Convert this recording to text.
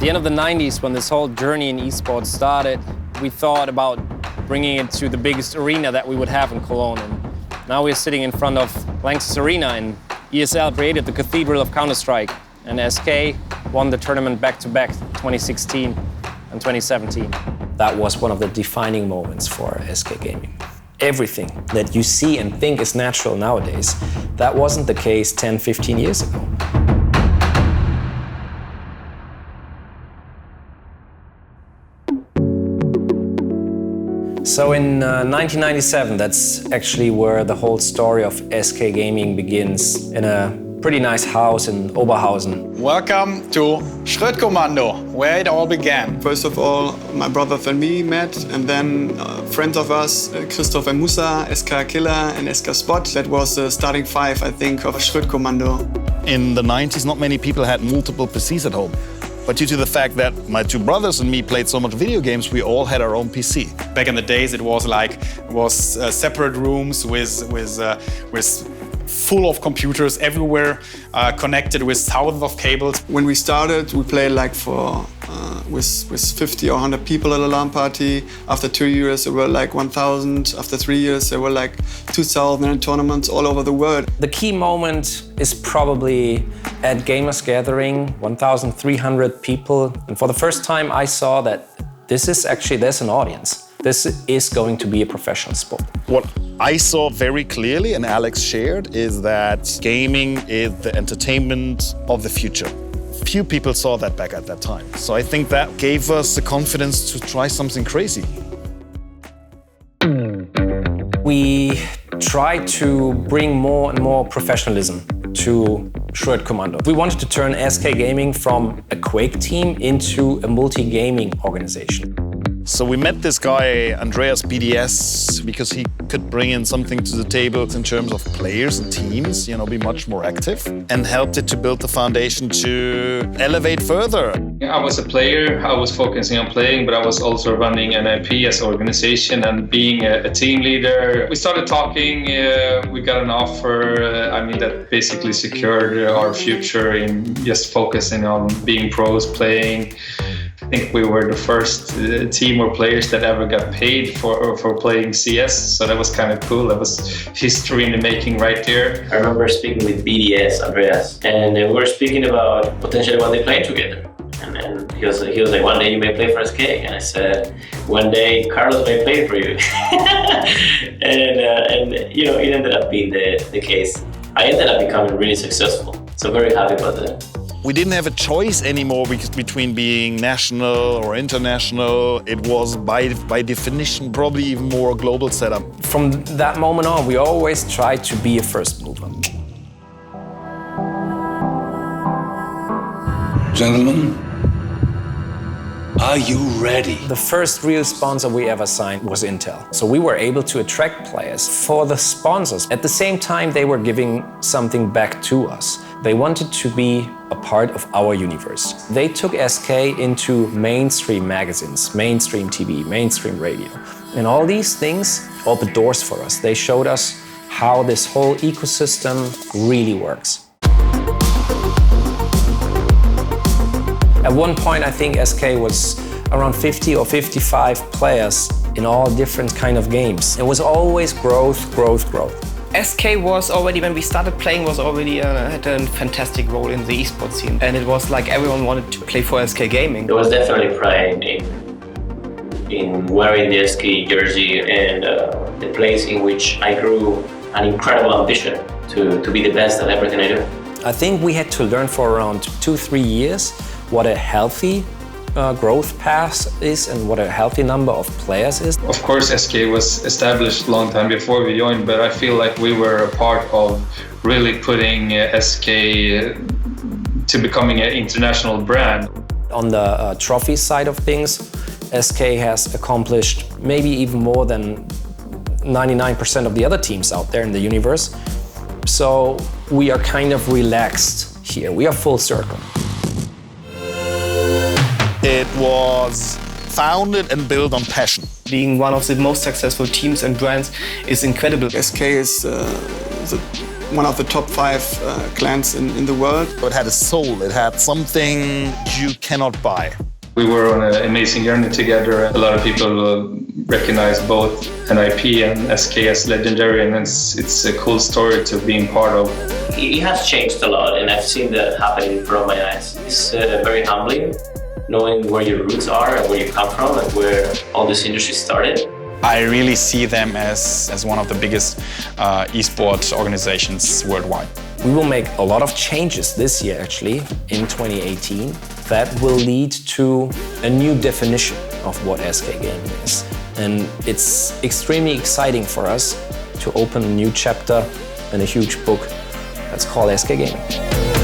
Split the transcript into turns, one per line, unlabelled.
the end of the 90s, when this whole journey in esports started, we thought about bringing it to the biggest arena that we would have in Cologne. And now we're sitting in front of Lanxess Arena, and ESL created the Cathedral of Counter-Strike. And SK won the tournament back-to-back, 2016 and 2017. That was one of the defining moments for SK Gaming. Everything that you see and think is natural nowadays, that wasn't the case 10, 15 years ago. So in 1997, that's actually where the whole story of SK Gaming begins, in a pretty nice house in Oberhausen.
Welcome to Schrittkommando, where it all began.
First of all, my brother and me met, and then friends of us, Christoph and Musa, SK Killer and SK Spot. That was the starting five, I think, of Schrittkommando.
In the 90s, not many people had multiple PCs at home. But due to the fact that my two brothers and me played so much video games, we all had our own PC.
Back in the days, it was separate rooms with full of computers everywhere, connected with thousands of cables.
When we started, we played with 50 or 100 people at a LAN party. After 2 years, there were 1,000. After 3 years, there were 2,000 in tournaments all over the world.
The key moment is probably at Gamers Gathering, 1,300 people. And for the first time, I saw that there's an audience. This is going to be a professional sport.
What I saw very clearly, and Alex shared, is that gaming is the entertainment of the future. Few people saw that back at that time. So I think that gave us the confidence to try something crazy.
We try to bring more and more professionalism to Schrittkommando. We wanted to turn SK Gaming from a Quake team into a multi-gaming organization.
So we met this guy, Andreas BDS, because he could bring in something to the table in terms of players and teams, be much more active, and helped it to build the foundation to elevate further.
I was a player, I was focusing on playing, but I was also running an IP as an organization and being a team leader. We started talking, we got an offer, that basically secured our future in just focusing on being pros, playing. I think we were the first team or players that ever got paid for playing CS, so that was kind of cool. That was history in the making right there.
I remember speaking with BDS, Andreas, and we were speaking about potentially one day playing together. And he was like, one day you may play for SK, and I said, one day Carlos may play for you. and it ended up being the case. I ended up becoming really successful, so very happy about that.
We didn't have a choice anymore between being national or international. It was by definition probably even more global setup.
From that moment on, we always tried to be a first mover.
Gentlemen, are you ready?
The first real sponsor we ever signed was Intel. So we were able to attract players for the sponsors. At the same time, they were giving something back to us. They wanted to be a part of our universe. They took SK into mainstream magazines, mainstream TV, mainstream radio. And all these things opened doors for us. They showed us how this whole ecosystem really works. At one point, I think SK was around 50 or 55 players in all different kind of games. It was always growth, growth, growth.
SK was already, when we started playing, had a fantastic role in the esports scene. And it was like everyone wanted to play for SK Gaming.
There was definitely pride in wearing the SK jersey and the place in which I grew an incredible ambition to be the best at everything I do.
I think we had to learn for around 2-3 years what a healthy growth path is and what a healthy number of players is.
Of course, SK was established a long time before we joined, but I feel like we were a part of really putting SK to becoming an international brand.
On the trophy side of things, SK has accomplished maybe even more than 99% of the other teams out there in the universe. So we are kind of relaxed here. We are full circle.
It was founded and built on passion.
Being one of the most successful teams and brands is incredible.
SK is the one of the top 5 clans in the world.
It had a soul, it had something you cannot buy.
We were on an amazing journey together. A lot of people recognize both NIP and SK as legendary, and it's a cool story to be part of.
He has changed a lot, and I've seen that happening in front of my eyes. It's very humbling, knowing where your roots are and where you come from and where all this industry started.
I really see them as one of the biggest esports organizations worldwide.
We will make a lot of changes this year, actually, in 2018, that will lead to a new definition of what SK Gaming is. And it's extremely exciting for us to open a new chapter in a huge book that's called SK Gaming.